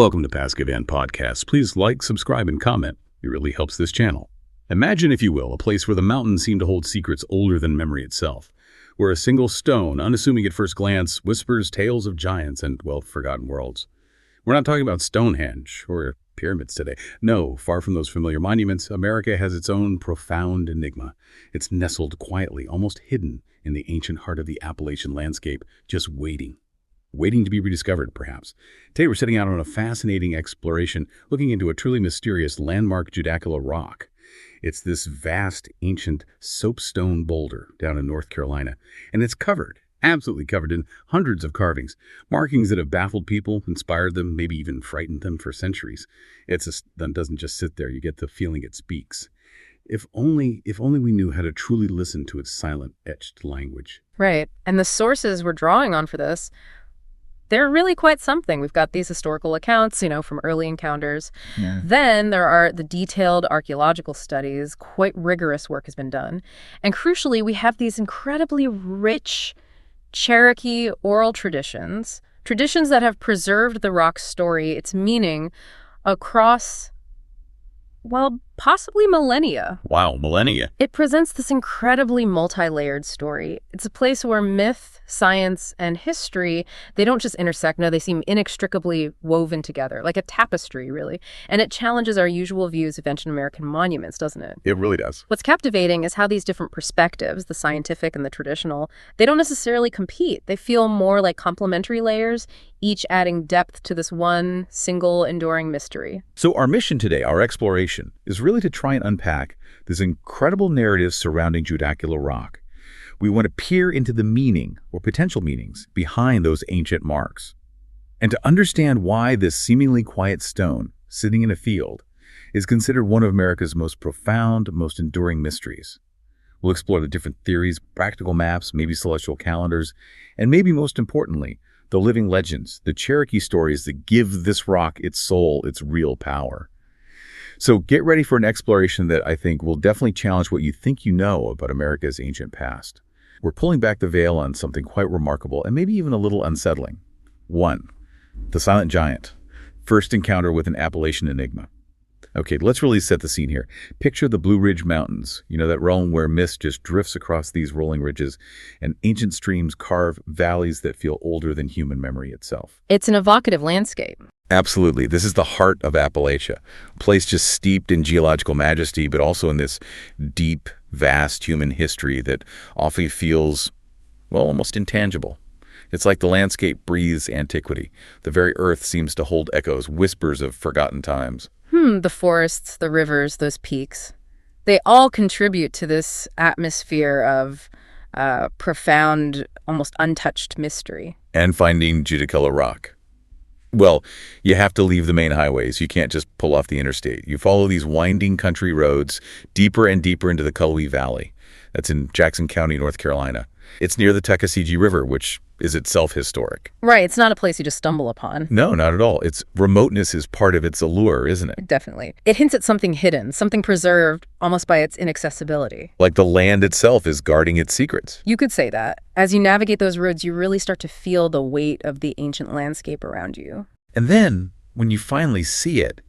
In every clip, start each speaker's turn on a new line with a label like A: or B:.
A: Welcome to Paskvan Podcasts. Please like, subscribe, and comment. It really helps this channel. Imagine, if you will, a place where the mountains seem to hold secrets older than memory itself, where a single stone, unassuming at first glance, whispers tales of giants and, well, forgotten worlds. We're not talking about Stonehenge or pyramids today. No, far from those familiar monuments, America has its own profound enigma. It's nestled quietly, almost hidden in the ancient heart of the Appalachian landscape, just waiting to be rediscovered, perhaps. Today we're setting out on a fascinating exploration, looking into a truly mysterious landmark Judaculla Rock. It's this vast, ancient soapstone boulder down in North Carolina, and it's covered, absolutely covered in hundreds of carvings, markings that have baffled people, inspired them, maybe even frightened them for centuries. It doesn't just sit there, you get the feeling it speaks. If only we knew how to truly listen to its silent, etched language.
B: Right, and the sources we're drawing on for this, they're really quite something. We've got these historical accounts, from early encounters. Yeah. Then there are the detailed archaeological studies. Quite rigorous work has been done. And crucially, we have these incredibly rich Cherokee oral traditions that have preserved the rock's story, its meaning, across, well, possibly millennia.
A: Wow, millennia.
B: It presents this incredibly multi-layered story. It's a place where myth, science, and history, they don't just intersect, no, they seem inextricably woven together, like a tapestry, really. And it challenges our usual views of ancient American monuments, doesn't it?
A: It really does.
B: What's captivating is how these different perspectives, the scientific and the traditional, they don't necessarily compete. They feel more like complementary layers, each adding depth to this one single enduring mystery.
A: So our mission today, our exploration, is really to try and unpack this incredible narrative surrounding Judaculla Rock. We want to peer into the meaning or potential meanings behind those ancient marks, and to understand why this seemingly quiet stone sitting in a field is considered one of America's most profound, most enduring mysteries. We'll explore the different theories, practical maps, maybe celestial calendars, and maybe most importantly, the living legends, the Cherokee stories that give this rock its soul, its real power. So get ready for an exploration that I think will definitely challenge what you think you know about America's ancient past. We're pulling back the veil on something quite remarkable and maybe even a little unsettling. 1. The silent giant. First encounter with an Appalachian enigma. Okay, let's really set the scene here. Picture the Blue Ridge Mountains, that realm where mist just drifts across these rolling ridges and ancient streams carve valleys that feel older than human memory itself.
B: It's an evocative landscape.
A: Absolutely. This is the heart of Appalachia, a place just steeped in geological majesty, but also in this deep, vast human history that often feels, well, almost intangible. It's like the landscape breathes antiquity. The very earth seems to hold echoes, whispers of forgotten times.
B: The forests, the rivers, those peaks, they all contribute to this atmosphere of profound, almost untouched mystery.
A: And finding Judaculla Rock. Well, you have to leave the main highways. You can't just pull off the interstate. You follow these winding country roads deeper and deeper into the Tsul'kalu Valley. That's in Jackson County, North Carolina. It's near the Tuckasegee River, which is itself historic.
B: Right. It's not a place you just stumble upon.
A: No, not at all. Its remoteness is part of its allure, isn't it?
B: Definitely. It hints at something hidden, something preserved almost by its inaccessibility.
A: Like the land itself is guarding its secrets.
B: You could say that. As you navigate those roads, you really start to feel the weight of the ancient landscape around you.
A: And then, when you finally see it,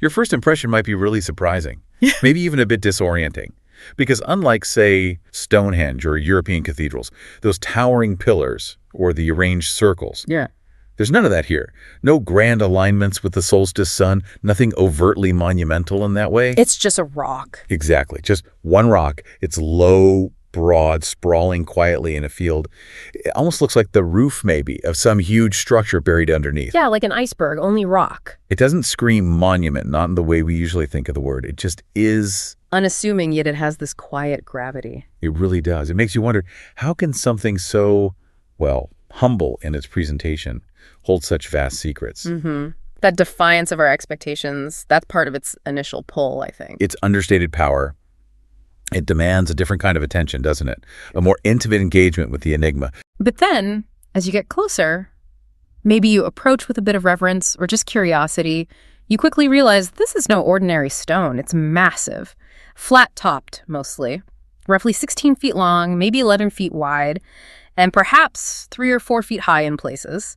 A: your first impression might be really surprising, maybe even a bit disorienting. Because unlike, say, Stonehenge or European cathedrals, those towering pillars or the arranged circles, there's none of that here. No grand alignments with the solstice sun, nothing overtly monumental in that way.
B: It's just a rock.
A: Exactly. Just one rock. It's low, broad, sprawling quietly in a field. It almost looks like the roof, maybe, of some huge structure buried underneath.
B: Yeah, like an iceberg, only rock.
A: It doesn't scream monument, not in the way we usually think of the word. It just is.
B: Unassuming, yet it has this quiet gravity.
A: It really does. It makes you wonder, how can something so, well, humble in its presentation hold such vast secrets?
B: That defiance of our expectations, that's part of its initial pull, I think.
A: Its understated power. It demands a different kind of attention, doesn't it? A more intimate engagement with the enigma.
B: But then, as you get closer, maybe you approach with a bit of reverence or just curiosity, you quickly realize this is no ordinary stone. It's massive, flat-topped mostly, roughly 16 feet long, maybe 11 feet wide, and perhaps 3 or 4 feet high in places.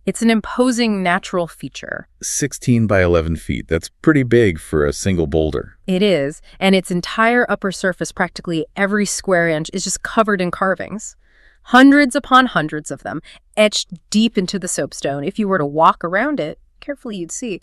B: It's an imposing natural feature.
A: 16 by 11 feet. That's pretty big for a single boulder.
B: It is, and its entire upper surface, practically every square inch, is just covered in carvings. Hundreds upon hundreds of them, etched deep into the soapstone. If you were to walk around it, carefully you'd see,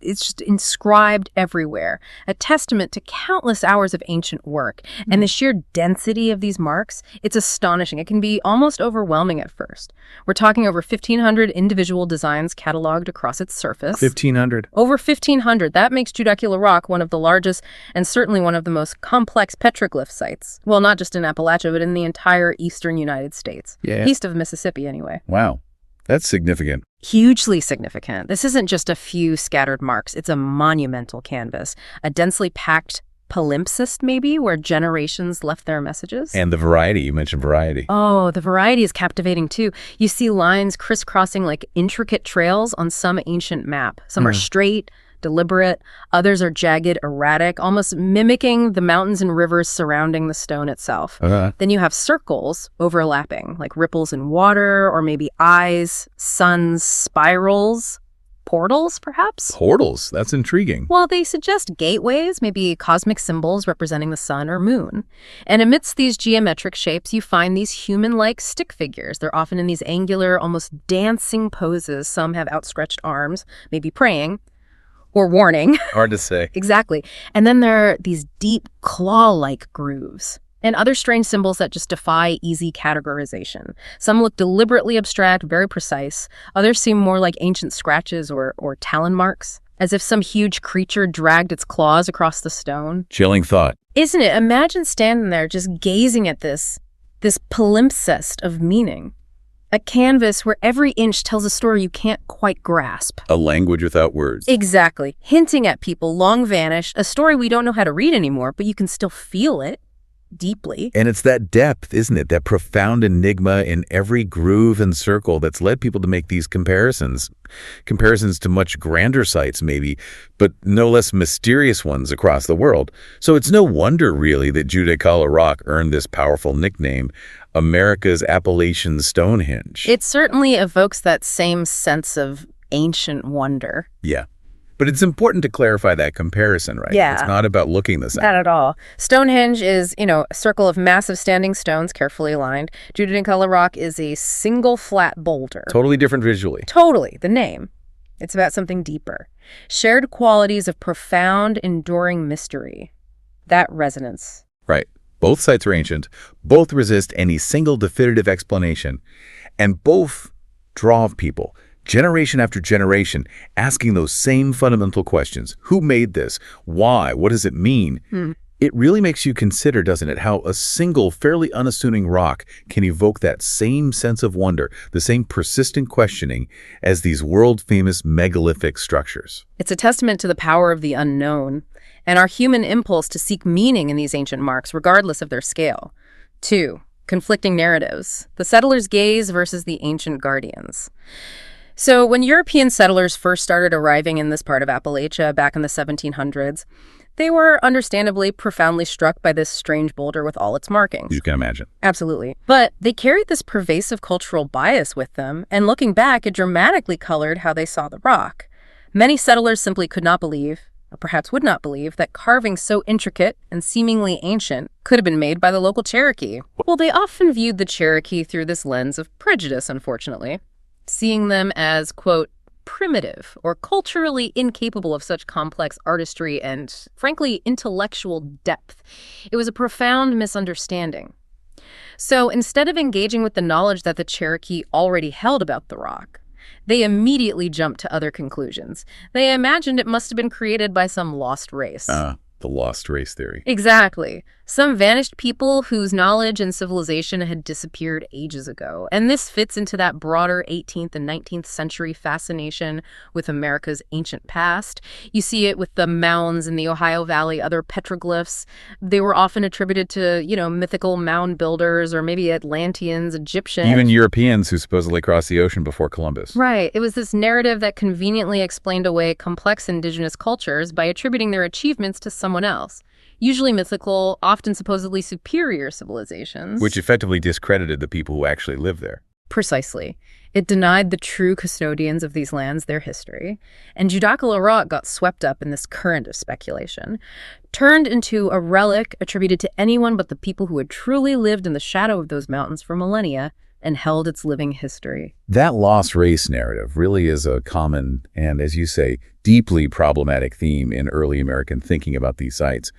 B: it's just inscribed everywhere, a testament to countless hours of ancient work. And the sheer density of these marks, it's astonishing. It can be almost overwhelming at first. We're talking over 1,500 individual designs cataloged across its surface.
A: 1,500.
B: Over 1,500. That makes Judaculla Rock one of the largest and certainly one of the most complex petroglyph sites. Well, not just in Appalachia, but in the entire eastern United States.
A: Yeah.
B: East of Mississippi, anyway.
A: Wow. That's significant.
B: Hugely significant. This isn't just a few scattered marks. It's a monumental canvas, a densely packed palimpsest, maybe, where generations left their messages.
A: And the variety. You mentioned variety.
B: Oh, the variety is captivating, too. You see lines crisscrossing like intricate trails on some ancient map. Some are straight, deliberate. Others are jagged, erratic, almost mimicking the mountains and rivers surrounding the stone itself. Then you have circles overlapping, like ripples in water, or maybe eyes, suns, spirals, portals, perhaps?
A: Portals? That's intriguing.
B: Well, they suggest gateways, maybe cosmic symbols representing the sun or moon. And amidst these geometric shapes, you find these human-like stick figures. They're often in these angular, almost dancing poses. Some have outstretched arms, maybe praying. Or warning.
A: Hard to say.
B: Exactly. And then there are these deep claw-like grooves and other strange symbols that just defy easy categorization. Some look deliberately abstract, very precise. Others seem more like ancient scratches or talon marks, as if some huge creature dragged its claws across the stone.
A: Chilling thought.
B: Isn't it? Imagine standing there just gazing at this palimpsest of meaning. A canvas where every inch tells a story you can't quite grasp.
A: A language without words.
B: Exactly. Hinting at people long vanished, a story we don't know how to read anymore, but you can still feel it deeply.
A: And it's that depth, isn't it? That profound enigma in every groove and circle that's led people to make these comparisons. Comparisons to much grander sites, maybe, but no less mysterious ones across the world. So it's no wonder, really, that Judaculla Rock earned this powerful nickname, America's Appalachian Stonehenge.
B: It certainly evokes that same sense of ancient wonder.
A: Yeah. But it's important to clarify that comparison, right?
B: Yeah.
A: It's not about looking the same.
B: Not at all. Stonehenge is, a circle of massive standing stones carefully aligned. Judaculla Rock is a single flat boulder.
A: Totally different visually.
B: Totally. The name. It's about something deeper. Shared qualities of profound, enduring mystery. That resonance.
A: Right. Both sites are ancient. Both resist any single definitive explanation. And both draw people, generation after generation, asking those same fundamental questions. Who made this? Why? What does it mean? It really makes you consider, doesn't it, how a single, fairly unassuming rock can evoke that same sense of wonder, the same persistent questioning as these world-famous megalithic structures.
B: It's a testament to the power of the unknown and our human impulse to seek meaning in these ancient marks, regardless of their scale. 2, conflicting narratives. The settler's gaze versus the ancient guardians. So when European settlers first started arriving in this part of Appalachia back in the 1700s, they were understandably profoundly struck by this strange boulder with all its markings.
A: You can imagine.
B: Absolutely. But they carried this pervasive cultural bias with them, and looking back, it dramatically colored how they saw the rock. Many settlers simply could not believe, or perhaps would not believe, that carvings so intricate and seemingly ancient could have been made by the local Cherokee. Well, they often viewed the Cherokee through this lens of prejudice, unfortunately, seeing them as, quote, primitive or culturally incapable of such complex artistry and, frankly, intellectual depth. It was a profound misunderstanding. So instead of engaging with the knowledge that the Cherokee already held about the rock, they immediately jumped to other conclusions. They imagined it must have been created by some lost race.
A: The lost race theory.
B: Exactly. Some vanished people whose knowledge and civilization had disappeared ages ago. And this fits into that broader 18th and 19th century fascination with America's ancient past. You see it with the mounds in the Ohio Valley, other petroglyphs. They were often attributed to, mythical mound builders or maybe Atlanteans, Egyptians.
A: Even Europeans who supposedly crossed the ocean before Columbus.
B: Right. It was this narrative that conveniently explained away complex indigenous cultures by attributing their achievements to someone else. usually mythical, often supposedly superior civilizations.
A: Which effectively discredited the people who actually lived there.
B: Precisely. It denied the true custodians of these lands their history, and Judaculla Rock got swept up in this current of speculation, turned into a relic attributed to anyone but the people who had truly lived in the shadow of those mountains for millennia and held its living history.
A: That lost race narrative really is a common and, as you say, deeply problematic theme in early American thinking about these sites.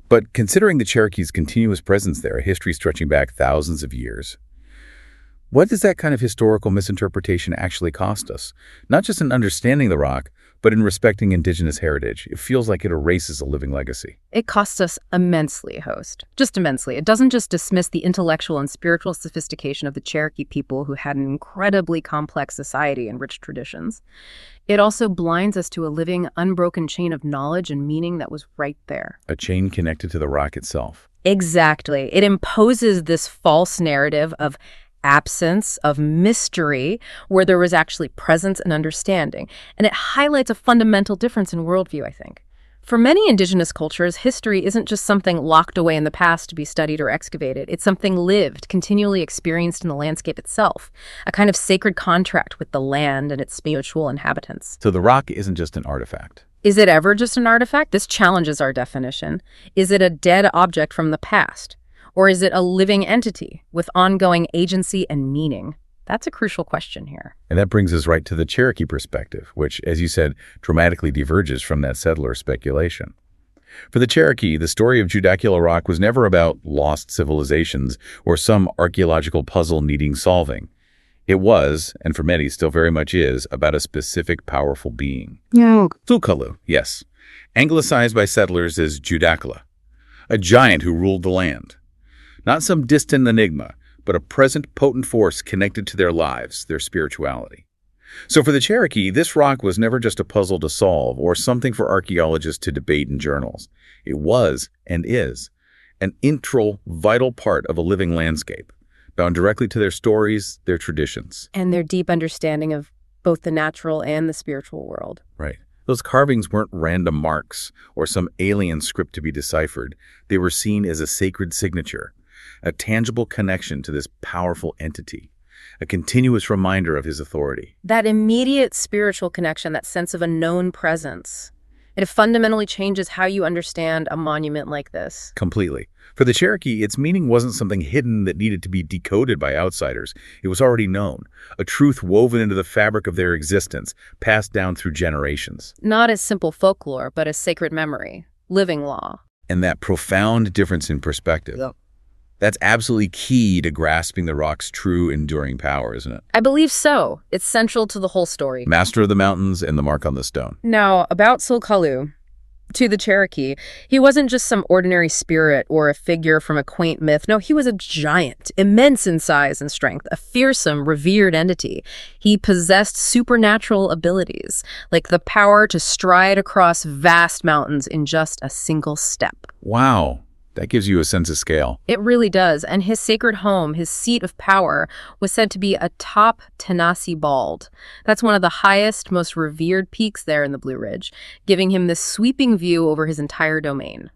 A: But considering the Cherokee's continuous presence there, a history stretching back thousands of years, what does that kind of historical misinterpretation actually cost us? Not just in understanding the rock, but in respecting Indigenous heritage. It feels like it erases a living legacy.
B: It costs us immensely, host. Just immensely. It doesn't just dismiss the intellectual and spiritual sophistication of the Cherokee people who had an incredibly complex society and rich traditions. It also blinds us to a living, unbroken chain of knowledge and meaning that was right there.
A: A chain connected to the rock itself.
B: Exactly. It imposes this false narrative of absence, of mystery, where there was actually presence and understanding. And it highlights a fundamental difference in worldview, I think. For many Indigenous cultures, history isn't just something locked away in the past to be studied or excavated. It's something lived, continually experienced in the landscape itself, a kind of sacred contract with the land and its spiritual inhabitants.
A: So the rock isn't just an artifact.
B: Is it ever just an artifact? This challenges our definition. Is it a dead object from the past? Or is it a living entity with ongoing agency and meaning? That's a crucial question here.
A: And that brings us right to the Cherokee perspective, which, as you said, dramatically diverges from that settler speculation. For the Cherokee, the story of Judaculla Rock was never about lost civilizations or some archaeological puzzle needing solving. It was, and for many still very much is, about a specific powerful being. Tsul'kalu, yes. Anglicized by settlers as Judaculla, a giant who ruled the land. Not some distant enigma, but a present potent force connected to their lives, their spirituality. So for the Cherokee, this rock was never just a puzzle to solve or something for archaeologists to debate in journals. It was, and is, an integral, vital part of a living landscape, bound directly to their stories, their traditions.
B: And their deep understanding of both the natural and the spiritual world.
A: Right. Those carvings weren't random marks or some alien script to be deciphered. They were seen as a sacred signature, a tangible connection to this powerful entity, a continuous reminder of his authority.
B: That immediate spiritual connection, that sense of a known presence, it fundamentally changes how you understand a monument like this.
A: Completely. For the Cherokee, its meaning wasn't something hidden that needed to be decoded by outsiders. It was already known, a truth woven into the fabric of their existence, passed down through generations.
B: Not as simple folklore, but as sacred memory, living law.
A: And that profound difference in perspective. Yep. That's absolutely key to grasping the rock's true, enduring power, isn't it?
B: I believe so. It's central to the whole story.
A: Master of the mountains and the mark on the stone.
B: Now, about Tsul'kalu, to the Cherokee, he wasn't just some ordinary spirit or a figure from a quaint myth. No, he was a giant, immense in size and strength, a fearsome, revered entity. He possessed supernatural abilities, like the power to stride across vast mountains in just a single step.
A: Wow. That gives you a sense of scale.
B: It really does. And his sacred home, his seat of power, was said to be atop Tanasi Bald. That's one of the highest, most revered peaks there in the Blue Ridge, giving him this sweeping view over his entire domain.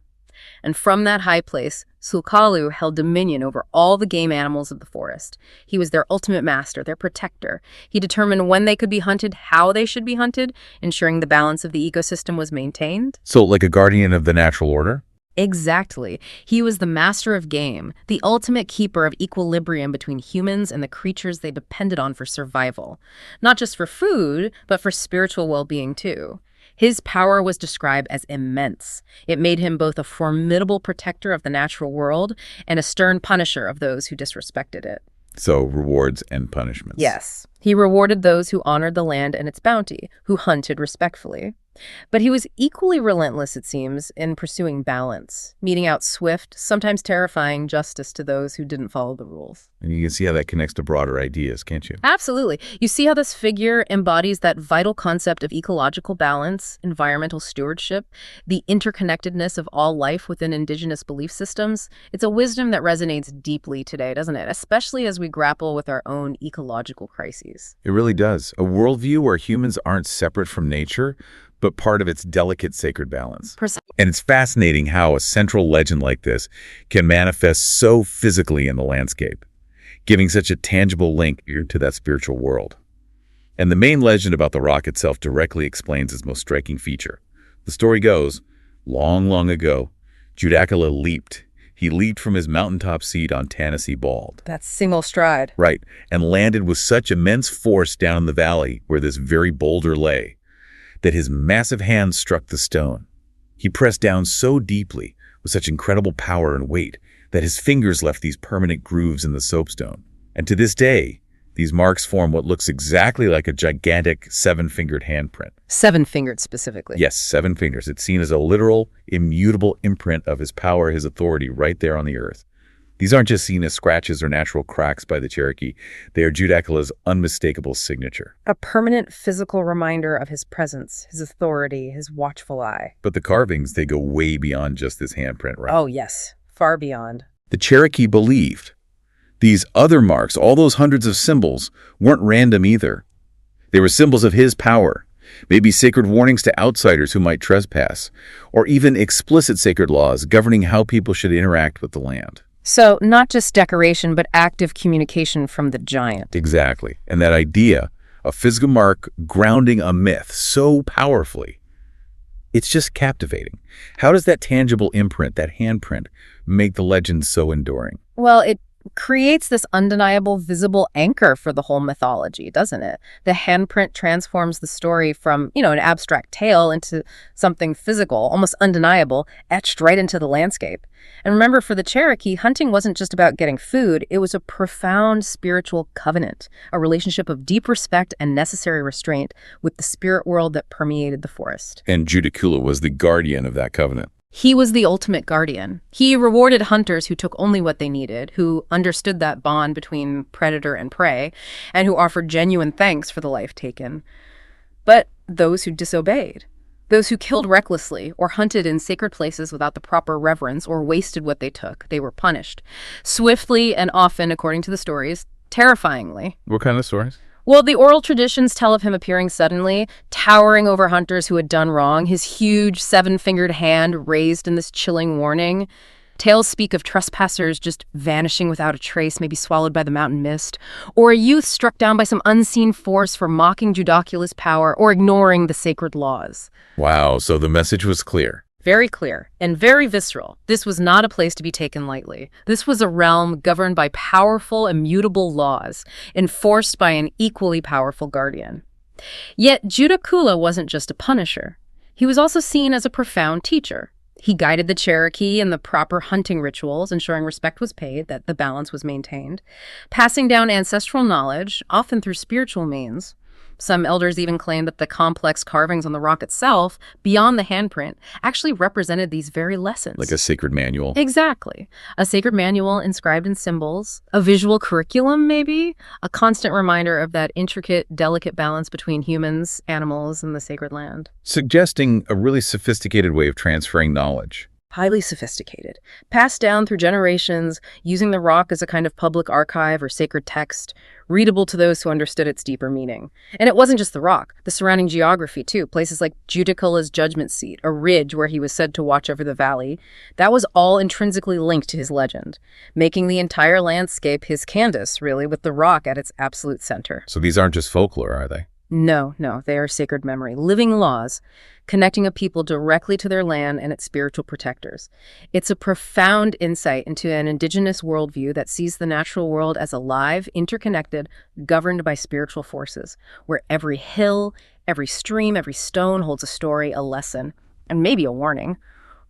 B: And from that high place, Tsul'kalu held dominion over all the game animals of the forest. He was their ultimate master, their protector. He determined when they could be hunted, how they should be hunted, ensuring the balance of the ecosystem was maintained.
A: So like a guardian of the natural order?
B: Exactly. He was the master of game, the ultimate keeper of equilibrium between humans and the creatures they depended on for survival. Not just for food, but for spiritual well-being too. His power was described as immense. It made him both a formidable protector of the natural world and a stern punisher of those who disrespected it.
A: So rewards and punishments.
B: Yes. He rewarded those who honored the land and its bounty, who hunted respectfully. But he was equally relentless, it seems, in pursuing balance, meting out swift, sometimes terrifying justice to those who didn't follow the rules.
A: And you can see how that connects to broader ideas, can't you?
B: Absolutely. You see how this figure embodies that vital concept of ecological balance, environmental stewardship, the interconnectedness of all life within Indigenous belief systems. It's a wisdom that resonates deeply today, doesn't it? Especially as we grapple with our own ecological crises.
A: It really does. A worldview where humans aren't separate from nature, but part of its delicate sacred balance.
B: Precisely.
A: And it's fascinating how a central legend like this can manifest so physically in the landscape, giving such a tangible link to that spiritual world. And the main legend about the rock itself directly explains its most striking feature. The story goes, long, long ago, Judaculla leaped. He leaped from his mountaintop seat on Tennessee Bald.
B: That's single stride.
A: Right, and landed with such immense force down in the valley where this very boulder lay, that his massive hands struck the stone. He pressed down so deeply with such incredible power and weight that his fingers left these permanent grooves in the soapstone. And to this day, these marks form what looks exactly like a gigantic 7-fingered handprint.
B: 7-fingered specifically.
A: Yes, 7 fingers. It's seen as a literal, immutable imprint of his power, his authority right there on the earth. These aren't just seen as scratches or natural cracks by the Cherokee. They are Judaculla's unmistakable signature.
B: A permanent physical reminder of his presence, his authority, his watchful eye.
A: But the carvings, they go way beyond just this handprint, right?
B: Oh, yes. Far beyond.
A: The Cherokee believed these other marks, all those hundreds of symbols, weren't random either. They were symbols of his power, maybe sacred warnings to outsiders who might trespass, or even explicit sacred laws governing how people should interact with the land.
B: So, not just decoration, but active communication from the giant.
A: Exactly. And that idea, a physical mark grounding a myth so powerfully, it's just captivating. How does that tangible imprint, that handprint, make the legend so enduring?
B: Well, it creates this undeniable visible anchor for the whole mythology, doesn't it? The handprint transforms the story from, an abstract tale into something physical, almost undeniable, etched right into the landscape. And remember, for the Cherokee, hunting wasn't just about getting food. It was a profound spiritual covenant, a relationship of deep respect and necessary restraint with the spirit world that permeated the forest.
A: And Judaculla was the guardian of that covenant.
B: He was the ultimate guardian. He rewarded hunters who took only what they needed, who understood that bond between predator and prey, and who offered genuine thanks for the life taken. But those who disobeyed, those who killed recklessly or hunted in sacred places without the proper reverence or wasted what they took, they were punished. Swiftly and often, according to the stories, terrifyingly.
A: What kind of stories?
B: Well, the oral traditions tell of him appearing suddenly, towering over hunters who had done wrong, his huge 7-fingered hand raised in this chilling warning. Tales speak of trespassers just vanishing without a trace, maybe swallowed by the mountain mist, or a youth struck down by some unseen force for mocking Judaculla's power or ignoring the sacred laws.
A: Wow, so the message was clear.
B: Very clear and very visceral. This was not a place to be taken lightly. This was a realm governed by powerful, immutable laws, enforced by an equally powerful guardian. Yet Judaculla wasn't just a punisher. He was also seen as a profound teacher. He guided the Cherokee in the proper hunting rituals, ensuring respect was paid, that the balance was maintained, passing down ancestral knowledge, often through spiritual means. Some elders even claim that the complex carvings on the rock itself, beyond the handprint, actually represented these very lessons.
A: Like a sacred manual.
B: Exactly. A sacred manual inscribed in symbols, a visual curriculum maybe, a constant reminder of that intricate, delicate balance between humans, animals, and the sacred land.
A: Suggesting a really sophisticated way of transferring knowledge.
B: Highly sophisticated, passed down through generations, using the rock as a kind of public archive or sacred text, readable to those who understood its deeper meaning. And it wasn't just the rock, the surrounding geography too, places like Judaculla's judgment seat, a ridge where he was said to watch over the valley. That was all intrinsically linked to his legend, making the entire landscape his canvas, really, with the rock at its absolute center.
A: So these aren't just folklore, are they?
B: No, they are sacred memory, living laws, connecting a people directly to their land and its spiritual protectors. It's a profound insight into an indigenous worldview that sees the natural world as alive, interconnected, governed by spiritual forces, where every hill, every stream, every stone holds a story, a lesson, and maybe a warning.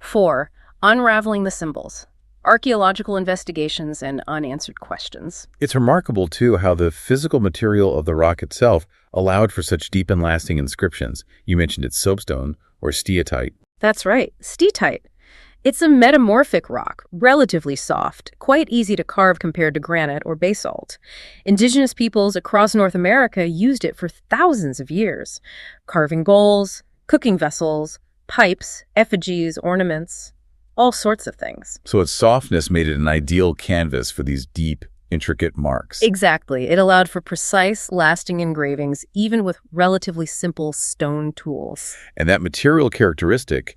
B: 4. Unraveling the symbols. Archaeological investigations and unanswered questions.
A: It's remarkable, too, how the physical material of the rock itself allowed for such deep and lasting inscriptions. You mentioned it's soapstone or steatite.
B: That's right, steatite. It's a metamorphic rock, relatively soft, quite easy to carve compared to granite or basalt. Indigenous peoples across North America used it for thousands of years, carving bowls, cooking vessels, pipes, effigies, ornaments. All sorts of things.
A: So its softness made it an ideal canvas for these deep, intricate marks.
B: Exactly. It allowed for precise, lasting engravings, even with relatively simple stone tools.
A: And that material characteristic,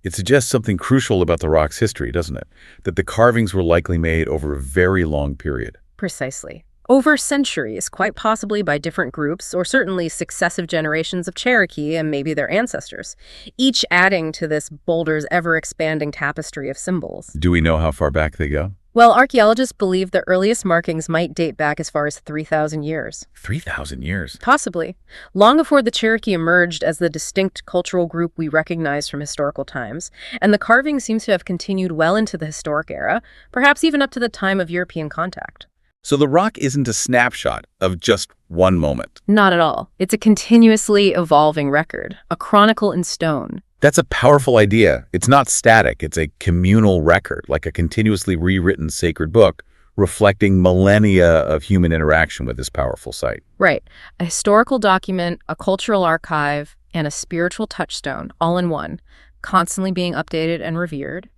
A: it suggests something crucial about the rock's history, doesn't it? That the carvings were likely made over a very long period.
B: Precisely. Over centuries, quite possibly by different groups, or certainly successive generations of Cherokee and maybe their ancestors, each adding to this boulder's ever-expanding tapestry of symbols.
A: Do we know how far back they go?
B: Well, archaeologists believe the earliest markings might date back as far as 3,000 years.
A: 3,000 years?
B: Possibly. Long before the Cherokee emerged as the distinct cultural group we recognize from historical times, and the carving seems to have continued well into the historic era, perhaps even up to the time of European contact.
A: So the rock isn't a snapshot of just one moment.
B: Not at all. It's a continuously evolving record, a chronicle in stone.
A: That's a powerful idea. It's not static. It's a communal record, like a continuously rewritten sacred book, reflecting millennia of human interaction with this powerful site.
B: Right. A historical document, a cultural archive, and a spiritual touchstone, all in one, constantly being updated and revered.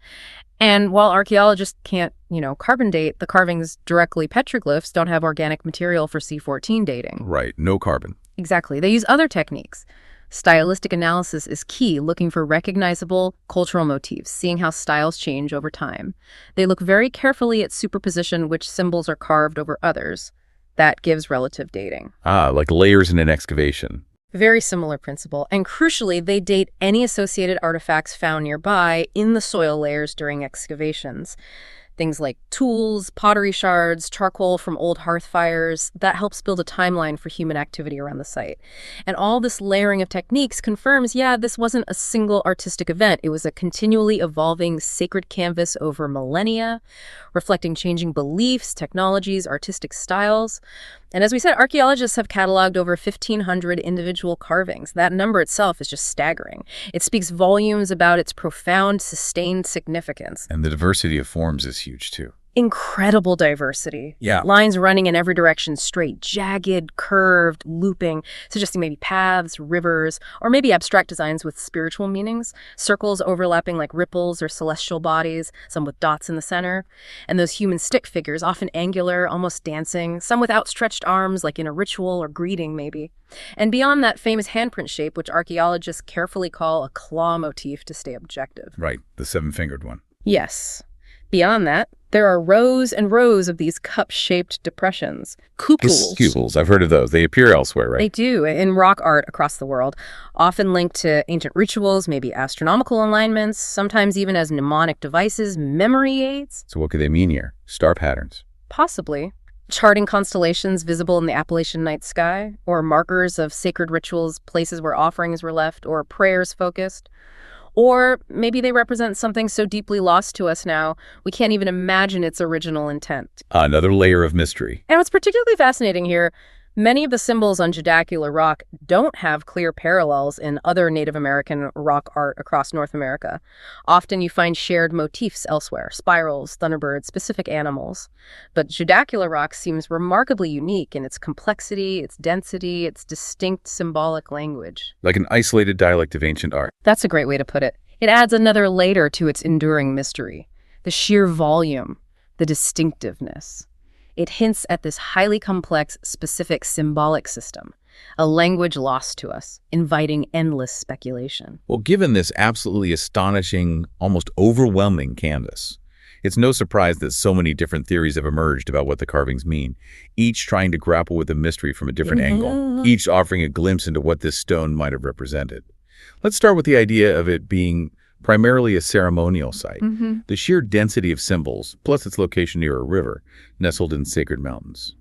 B: And while archaeologists can't, carbon date, the carvings directly petroglyphs don't have organic material for C14 dating.
A: Right, no carbon.
B: Exactly. They use other techniques. Stylistic analysis is key, looking for recognizable cultural motifs, seeing how styles change over time. They look very carefully at superposition, which symbols are carved over others. That gives relative dating.
A: Like layers in an excavation.
B: Very similar principle. And crucially, they date any associated artifacts found nearby in the soil layers during excavations. Things like tools, pottery shards, charcoal from old hearth fires. That helps build a timeline for human activity around the site. And all this layering of techniques confirms, this wasn't a single artistic event. It was a continually evolving sacred canvas over millennia, reflecting changing beliefs, technologies, artistic styles. And as we said, archaeologists have cataloged over 1,500 individual carvings. That number itself is just staggering. It speaks volumes about its profound, sustained significance.
A: And the diversity of forms is huge, too.
B: Incredible diversity.
A: Yeah.
B: Lines running in every direction, straight, jagged, curved, looping, suggesting maybe paths, rivers, or maybe abstract designs with spiritual meanings. Circles overlapping like ripples or celestial bodies, some with dots in the center. And those human stick figures, often angular, almost dancing, some with outstretched arms like in a ritual or greeting maybe. And beyond that famous handprint shape, which archaeologists carefully call a claw motif to stay objective.
A: Right, the seven-fingered one.
B: Yes. Beyond that, there are rows and rows of these cup-shaped depressions. Cupules.
A: Cupules, I've heard of those. They appear elsewhere, right?
B: They do, in rock art across the world, often linked to ancient rituals, maybe astronomical alignments, sometimes even as mnemonic devices, memory aids.
A: So what could they mean here? Star patterns?
B: Possibly. Charting constellations visible in the Appalachian night sky, or markers of sacred rituals, places where offerings were left, or prayers focused. Or maybe they represent something so deeply lost to us now, we can't even imagine its original intent.
A: Another layer of mystery.
B: And what's particularly fascinating here, many of the symbols on Judaculla Rock don't have clear parallels in other Native American rock art across North America. Often you find shared motifs elsewhere, spirals, thunderbirds, specific animals. But Judaculla Rock seems remarkably unique in its complexity, its density, its distinct symbolic language.
A: Like an isolated dialect of ancient art.
B: That's a great way to put it. It adds another layer to its enduring mystery. The sheer volume, the distinctiveness. It hints at this highly complex, specific symbolic system, a language lost to us, inviting endless speculation.
A: Well, given this absolutely astonishing, almost overwhelming canvas, it's no surprise that so many different theories have emerged about what the carvings mean, each trying to grapple with the mystery from a different angle, each offering a glimpse into what this stone might have represented. Let's start with the idea of it being primarily a ceremonial site. The sheer density of symbols, plus its location near a river, nestled in sacred mountains.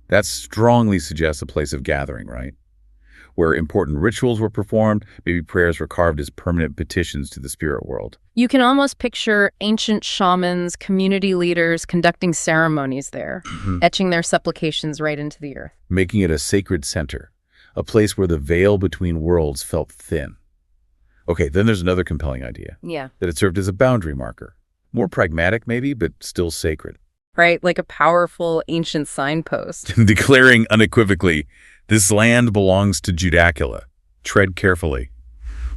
A: That strongly suggests a place of gathering, right? Where important rituals were performed, maybe prayers were carved as permanent petitions to the spirit world.
B: You can almost picture ancient shamans, community leaders conducting ceremonies there, etching their supplications right into the earth.
A: Making it a sacred center, a place where the veil between worlds felt thin. Okay, then there's another compelling idea.
B: Yeah.
A: That it served as a boundary marker. More pragmatic, maybe, but still sacred.
B: Right, like a powerful ancient signpost.
A: Declaring unequivocally, this land belongs to Judaculla. Tread carefully.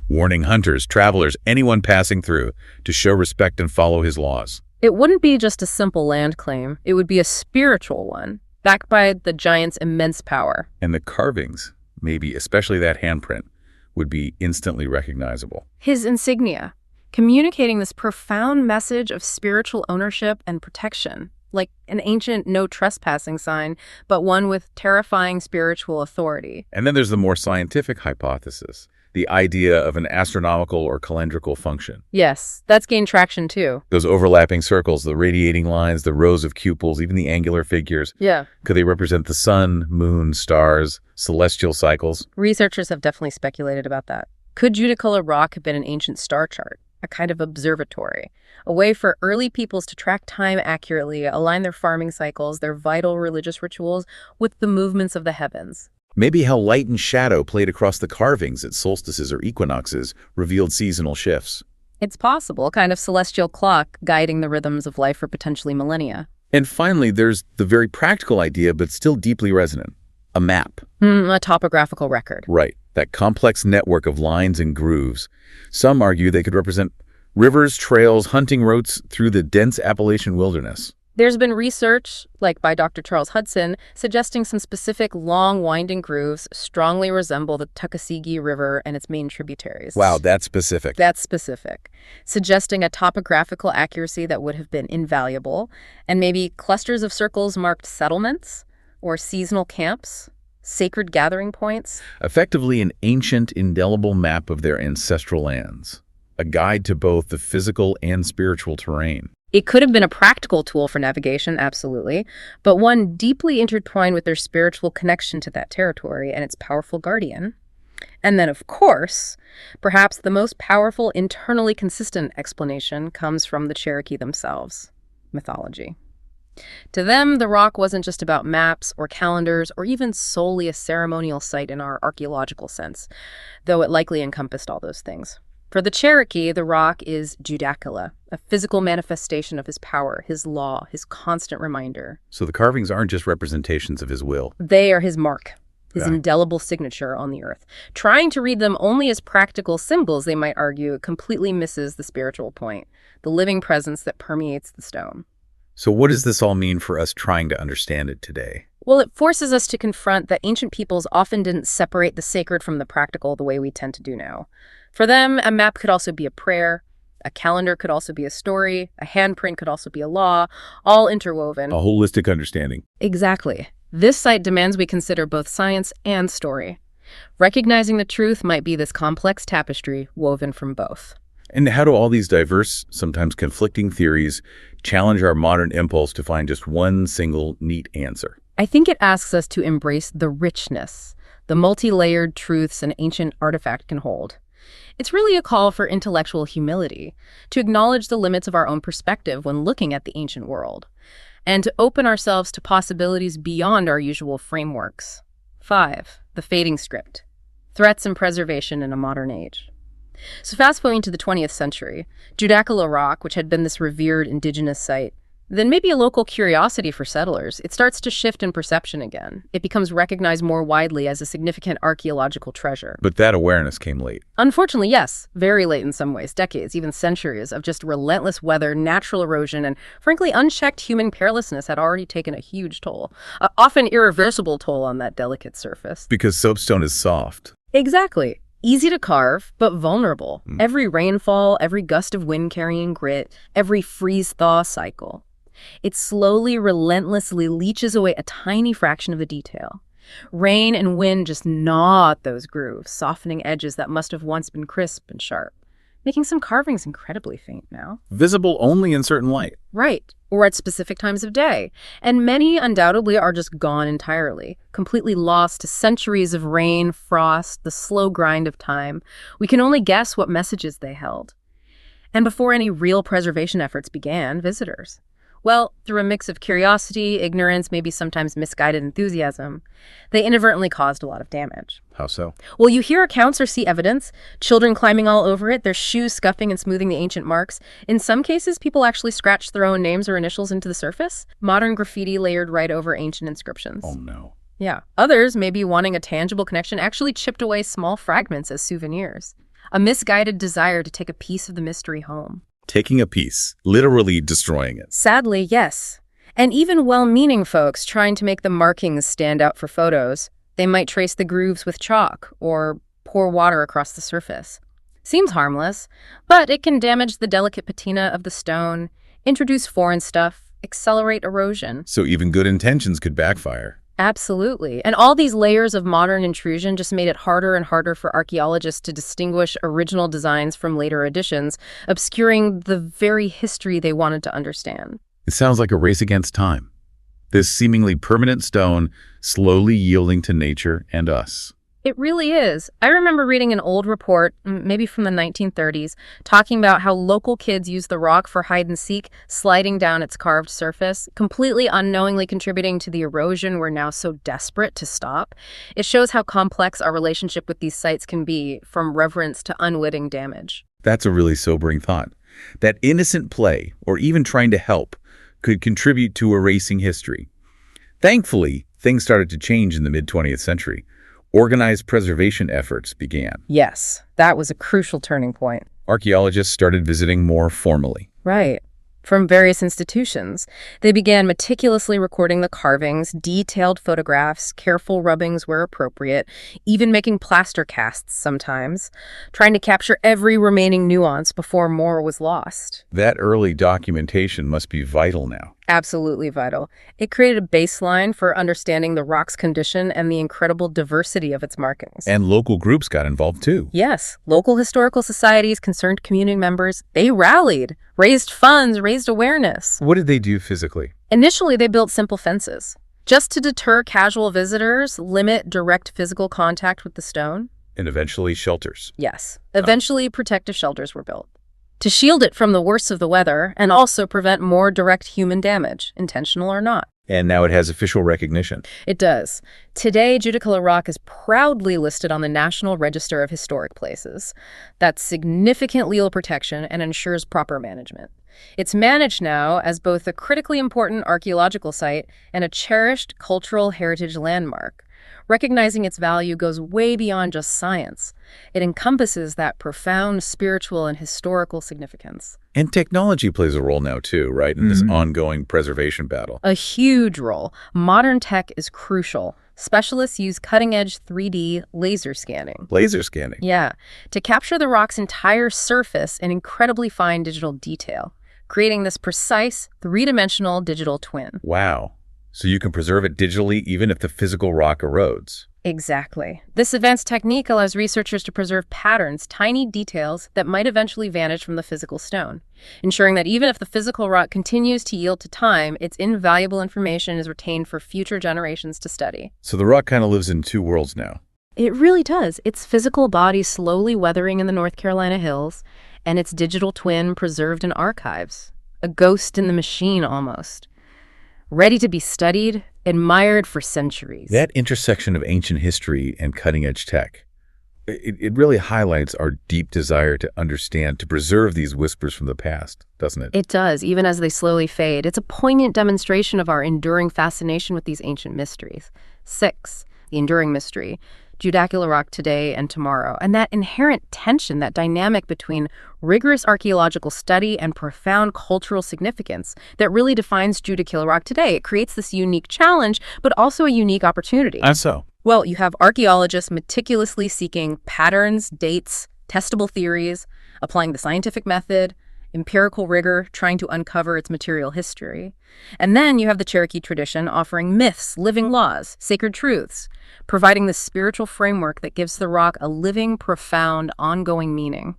A: Warning hunters, travelers, anyone passing through to show respect and follow his laws.
B: It wouldn't be just a simple land claim. It would be a spiritual one, backed by the giant's immense power.
A: And the carvings, maybe especially that handprint, would be instantly recognizable.
B: His insignia, communicating this profound message of spiritual ownership and protection, like an ancient no trespassing sign, but one with terrifying spiritual authority.
A: And then there's the more scientific hypothesis, the idea of an astronomical or calendrical function.
B: Yes, that's gained traction too.
A: Those overlapping circles, the radiating lines, the rows of cupils, even the angular figures.
B: Yeah.
A: Could they represent the sun, moon, stars, celestial cycles?
B: Researchers have definitely speculated about that. Could Judaculla Rock have been an ancient star chart, a kind of observatory, a way for early peoples to track time accurately, align their farming cycles, their vital religious rituals with the movements of the heavens?
A: Maybe how light and shadow played across the carvings at solstices or equinoxes revealed seasonal shifts.
B: It's possible, kind of celestial clock guiding the rhythms of life for potentially millennia.
A: And finally, there's the very practical idea, but still deeply resonant, a map.
B: A topographical record.
A: Right, that complex network of lines and grooves. Some argue they could represent rivers, trails, hunting routes through the dense Appalachian wilderness.
B: There's been research, like by Dr. Charles Hudson, suggesting some specific long, winding grooves strongly resemble the Tuckasegee River and its main tributaries.
A: Wow, that's specific.
B: That's specific, suggesting a topographical accuracy that would have been invaluable, and maybe clusters of circles marked settlements or seasonal camps, sacred gathering points.
A: Effectively an ancient, indelible map of their ancestral lands, a guide to both the physical and spiritual terrain.
B: It could have been a practical tool for navigation, absolutely, but one deeply intertwined with their spiritual connection to that territory and its powerful guardian. And then, of course, perhaps the most powerful, internally consistent explanation comes from the Cherokee themselves, mythology. To them, the rock wasn't just about maps or calendars or even solely a ceremonial site in our archaeological sense, though it likely encompassed all those things. For the Cherokee, the rock is Judaculla, a physical manifestation of his power, his law, his constant reminder.
A: So the carvings aren't just representations of his will.
B: They are his mark, his indelible signature on the earth. Trying to read them only as practical symbols, they might argue, completely misses the spiritual point, the living presence that permeates the stone.
A: So what does this all mean for us trying to understand it today?
B: Well, it forces us to confront that ancient peoples often didn't separate the sacred from the practical the way we tend to do now. For them, a map could also be a prayer, a calendar could also be a story, a handprint could also be a law, all interwoven.
A: A holistic understanding.
B: Exactly. This site demands we consider both science and story. Recognizing the truth might be this complex tapestry woven from both.
A: And how do all these diverse, sometimes conflicting theories challenge our modern impulse to find just one single neat answer?
B: I think it asks us to embrace the richness, the multi-layered truths an ancient artifact can hold. It's really a call for intellectual humility, to acknowledge the limits of our own perspective when looking at the ancient world, and to open ourselves to possibilities beyond our usual frameworks. 5. The fading script. Threats and preservation in a modern age. So fast forwarding to the 20th century, Judaculla Rock, which had been this revered indigenous site, then maybe a local curiosity for settlers, it starts to shift in perception again. It becomes recognized more widely as a significant archaeological treasure.
A: But that awareness came late.
B: Unfortunately, yes, very late in some ways, decades, even centuries of just relentless weather, natural erosion, and frankly, unchecked human carelessness had already taken a huge toll, often irreversible toll on that delicate surface.
A: Because soapstone is soft.
B: Exactly. Easy to carve, but vulnerable. Every rainfall, every gust of wind carrying grit, every freeze-thaw cycle. It slowly, relentlessly leaches away a tiny fraction of the detail. Rain and wind just gnaw at those grooves, softening edges that must have once been crisp and sharp, making some carvings incredibly faint now.
A: Visible only in certain light.
B: Right, or at specific times of day. And many undoubtedly are just gone entirely, completely lost to centuries of rain, frost, the slow grind of time. We can only guess what messages they held. And before any real preservation efforts began, visitors. Well, through a mix of curiosity, ignorance, maybe sometimes misguided enthusiasm, they inadvertently caused a lot of damage.
A: How so?
B: Well, you hear accounts or see evidence, children climbing all over it, their shoes scuffing and smoothing the ancient marks. In some cases, people actually scratched their own names or initials into the surface. Modern graffiti layered right over ancient inscriptions.
A: Oh, no.
B: Yeah. Others, maybe wanting a tangible connection, actually chipped away small fragments as souvenirs. A misguided desire to take a piece of the mystery home.
A: taking a piece, literally destroying it.
B: Sadly, yes. And even well-meaning folks trying to make the markings stand out for photos, they might trace the grooves with chalk or pour water across the surface. Seems harmless, but it can damage the delicate patina of the stone, introduce foreign stuff, accelerate erosion.
A: So even good intentions could backfire.
B: Absolutely. And all these layers of modern intrusion just made it harder and harder for archaeologists to distinguish original designs from later additions, obscuring the very history they wanted to understand.
A: It sounds like a race against time. This seemingly permanent stone slowly yielding to nature and us.
B: It really is. I remember reading an old report, maybe from the 1930s, talking about how local kids used the rock for hide and seek, sliding down its carved surface, completely unknowingly contributing to the erosion we're now so desperate to stop. It shows how complex our relationship with these sites can be, from reverence to unwitting damage.
A: That's a really sobering thought. That innocent play, or even trying to help, could contribute to erasing history. Thankfully, things started to change in the mid-20th century. Organized preservation efforts began.
B: Yes, that was a crucial turning point.
A: Archaeologists started visiting more formally.
B: Right. From various institutions. They began meticulously recording the carvings, detailed photographs, careful rubbings where appropriate, even making plaster casts sometimes, trying to capture every remaining nuance before more was lost.
A: That early documentation must be vital now.
B: Absolutely vital. It created a baseline for understanding the rock's condition and the incredible diversity of its markings.
A: And local groups got involved too.
B: Yes, local historical societies, concerned community members, they rallied, raised funds, raised awareness.
A: What did they do physically?
B: Initially, they built simple fences, just to deter casual visitors, limit direct physical contact with the stone.
A: And eventually shelters.
B: Yes, eventually protective shelters were built to shield it from the worst of the weather and also prevent more direct human damage, intentional or not.
A: And now it has official recognition.
B: It does. Today, Judaculla Rock is proudly listed on the National Register of Historic Places. That's significant legal protection and ensures proper management. It's managed now as both a critically important archaeological site and a cherished cultural heritage landmark. Recognizing its value goes way beyond just science. It encompasses that profound spiritual and historical significance.
A: And technology plays a role now too, right, in this ongoing preservation battle.
B: A huge role. Modern tech is crucial. Specialists use cutting-edge 3D laser scanning.
A: Laser scanning?
B: Yeah, to capture the rock's entire surface in incredibly fine digital detail, creating this precise, three-dimensional digital twin.
A: Wow. So you can preserve it digitally even if the physical rock erodes.
B: Exactly. This advanced technique allows researchers to preserve patterns, tiny details that might eventually vanish from the physical stone, ensuring that even if the physical rock continues to yield to time, its invaluable information is retained for future generations to study.
A: So the rock kind of lives in two worlds now.
B: It really does. Its physical body slowly weathering in the North Carolina hills, and its digital twin preserved in archives. A ghost in the machine, almost. Ready to be studied, admired for centuries.
A: That intersection of ancient history and cutting-edge tech, it really highlights our deep desire to understand, to preserve these whispers from the past, doesn't it?
B: It does, even as they slowly fade. It's a poignant demonstration of our enduring fascination with these ancient mysteries. 6, the enduring mystery. Judaculla Rock today and tomorrow, and that inherent tension, that dynamic between rigorous archaeological study and profound cultural significance that really defines Judaculla Rock today. It creates this unique challenge, but also a unique opportunity.
A: And so?
B: Well, you have archaeologists meticulously seeking patterns, dates, testable theories, applying the scientific method, empirical rigor, trying to uncover its material history. And then you have the Cherokee tradition offering myths, living laws, sacred truths, providing the spiritual framework that gives the rock a living, profound, ongoing meaning.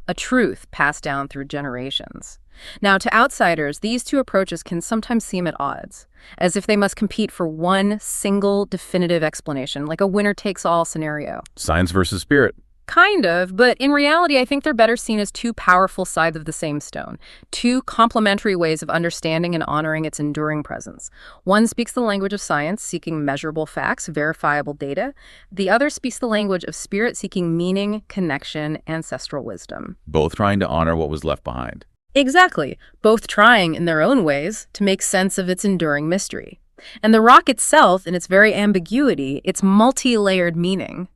B: A truth passed down through generations. Now, to outsiders, these two approaches can sometimes seem at odds, as if they must compete for one single definitive explanation, like a winner-takes-all scenario.
A: Science versus spirit.
B: Kind of, but in reality, I think they're better seen as two powerful sides of the same stone, two complementary ways of understanding and honoring its enduring presence. One speaks the language of science, seeking measurable facts, verifiable data. The other speaks the language of spirit, seeking meaning, connection, ancestral wisdom.
A: Both trying to honor what was left behind.
B: Exactly, both trying in their own ways to make sense of its enduring mystery. And the rock itself, in its very ambiguity, its multi-layered meaning,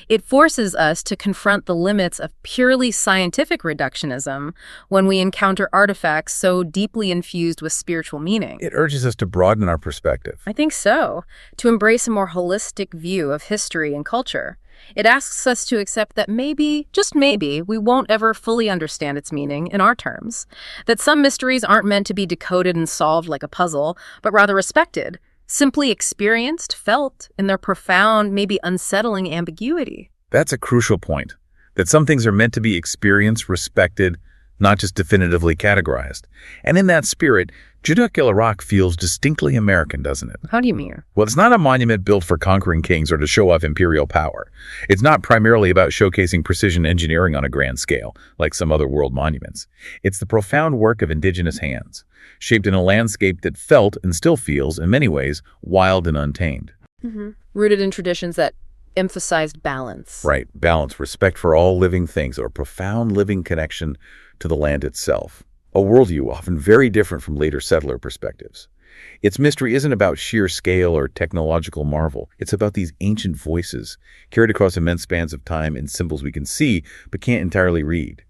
B: It forces us to confront the limits of purely scientific reductionism when we encounter artifacts so deeply infused with spiritual meaning.
A: It urges us to broaden our perspective.
B: I think so, to embrace a more holistic view of history and culture. It asks us to accept that maybe, just maybe, we won't ever fully understand its meaning in our terms. That some mysteries aren't meant to be decoded and solved like a puzzle, but rather respected, simply experienced, felt, in their profound, maybe unsettling ambiguity.
A: That's a crucial point, that some things are meant to be experienced, respected, not just definitively categorized. And in that spirit, Judaculla Rock feels distinctly American, doesn't it?
B: How do you mean?
A: Well, it's not a monument built for conquering kings or to show off imperial power. It's not primarily about showcasing precision engineering on a grand scale, like some other world monuments. It's the profound work of indigenous hands, shaped in a landscape that felt and still feels, in many ways, wild and untamed.
B: Rooted in traditions that emphasized balance.
A: Right, balance, respect for all living things, or a profound living connection to the land itself. A worldview often very different from later settler perspectives. Its mystery isn't about sheer scale or technological marvel. It's about these ancient voices, carried across immense spans of time in symbols we can see but can't entirely read.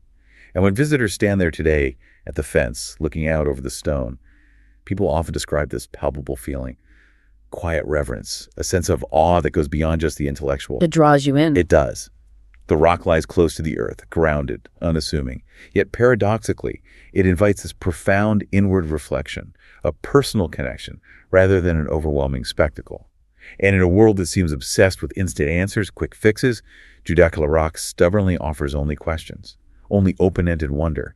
A: And when visitors stand there today at the fence, looking out over the stone, people often describe this palpable feeling. Quiet reverence, a sense of awe that goes beyond just the intellectual.
B: It draws you in.
A: It does. The rock lies close to the earth, grounded, unassuming. Yet paradoxically, it invites this profound inward reflection, a personal connection, rather than an overwhelming spectacle. And in a world that seems obsessed with instant answers, quick fixes, Judaculla Rock stubbornly offers only questions, only open-ended wonder.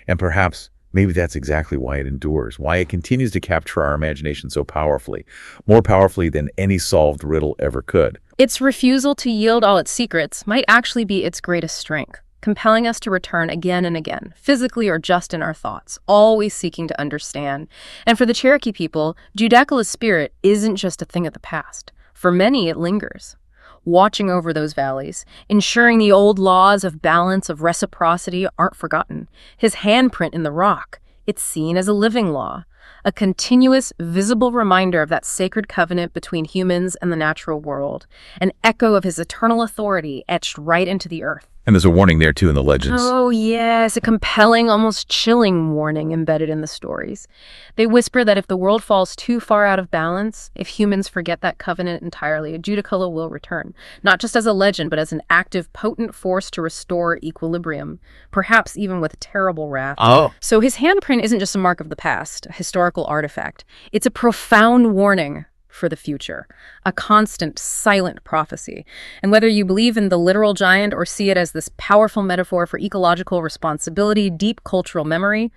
A: And perhaps, maybe that's exactly why it endures, why it continues to capture our imagination so powerfully, more powerfully than any solved riddle ever could.
B: Its refusal to yield all its secrets might actually be its greatest strength, compelling us to return again and again, physically or just in our thoughts, always seeking to understand. And for the Cherokee people, Judaculla's spirit isn't just a thing of the past. For many, it lingers, watching over those valleys, ensuring the old laws of balance, of reciprocity aren't forgotten. His handprint in the rock, it's seen as a living law, a continuous, visible reminder of that sacred covenant between humans and the natural world, an echo of his eternal authority etched right into the earth.
A: And there's a warning there, too, in the legends.
B: Oh, yes, a compelling, almost chilling warning embedded in the stories. They whisper that if the world falls too far out of balance, if humans forget that covenant entirely, Judaculla will return, not just as a legend, but as an active, potent force to restore equilibrium, perhaps even with terrible wrath.
A: Oh.
B: So his handprint isn't just a mark of the past, a historical artifact. It's a profound warning for the future, a constant, silent prophecy. And whether you believe in the literal giant or see it as this powerful metaphor for ecological responsibility, deep cultural memory,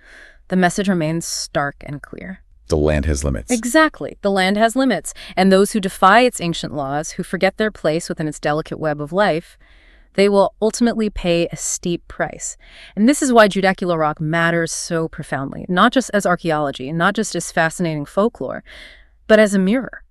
B: the message remains stark and clear.
A: The land has limits.
B: Exactly. The land has limits. And those who defy its ancient laws, who forget their place within its delicate web of life, they will ultimately pay a steep price. And this is why Judaculla Rock matters so profoundly, not just as archaeology, not just as fascinating folklore, but as a mirror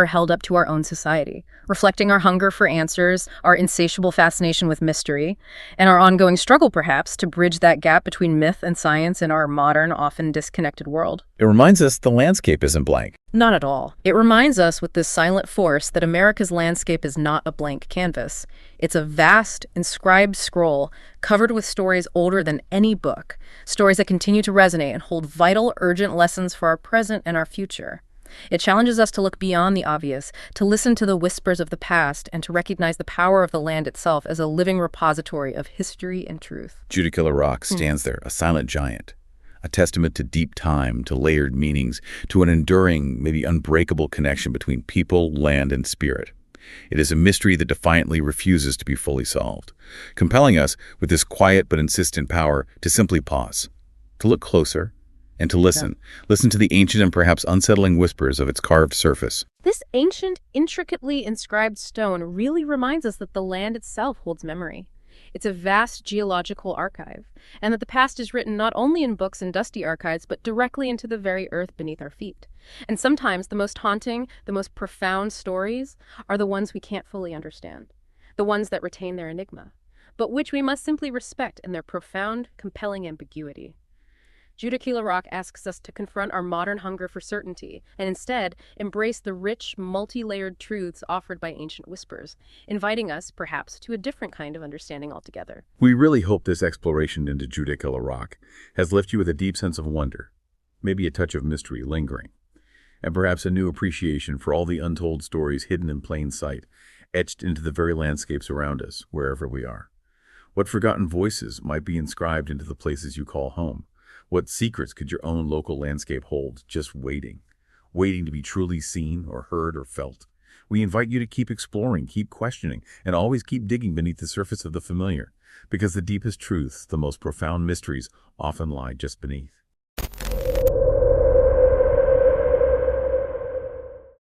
B: held up to our own society, reflecting our hunger for answers, our insatiable fascination with mystery, and our ongoing struggle, perhaps, to bridge that gap between myth and science in our modern, often disconnected world.
A: It reminds us the landscape isn't blank.
B: Not at all. It reminds us with this silent force that America's landscape is not a blank canvas. It's a vast, inscribed scroll covered with stories older than any book, stories that continue to resonate and hold vital, urgent lessons for our present and our future. It challenges us to look beyond the obvious, to listen to the whispers of the past, and to recognize the power of the land itself as a living repository of history and truth.
A: Judaculla Rock stands there, a silent giant, a testament to deep time, to layered meanings, to an enduring, maybe unbreakable connection between people, land, and spirit. It is a mystery that defiantly refuses to be fully solved, compelling us, with this quiet but insistent power, to simply pause, to look closer, and to listen. Yeah. Listen to the ancient and perhaps unsettling whispers of its carved surface.
B: This ancient, intricately inscribed stone really reminds us that the land itself holds memory. It's a vast geological archive, and that the past is written not only in books and dusty archives, but directly into the very earth beneath our feet. And sometimes the most haunting, the most profound stories are the ones we can't fully understand, the ones that retain their enigma, but which we must simply respect in their profound, compelling ambiguity. Judaculla Rock asks us to confront our modern hunger for certainty and instead embrace the rich, multi-layered truths offered by ancient whispers, inviting us, perhaps, to a different kind of understanding altogether.
A: We really hope this exploration into Judaculla Rock has left you with a deep sense of wonder, maybe a touch of mystery lingering, and perhaps a new appreciation for all the untold stories hidden in plain sight, etched into the very landscapes around us, wherever we are. What forgotten voices might be inscribed into the places you call home? What secrets could your own local landscape hold, just waiting to be truly seen or heard or felt? We invite you to keep exploring, keep questioning, and always keep digging beneath the surface of the familiar, because the deepest truths, the most profound mysteries, often lie just beneath.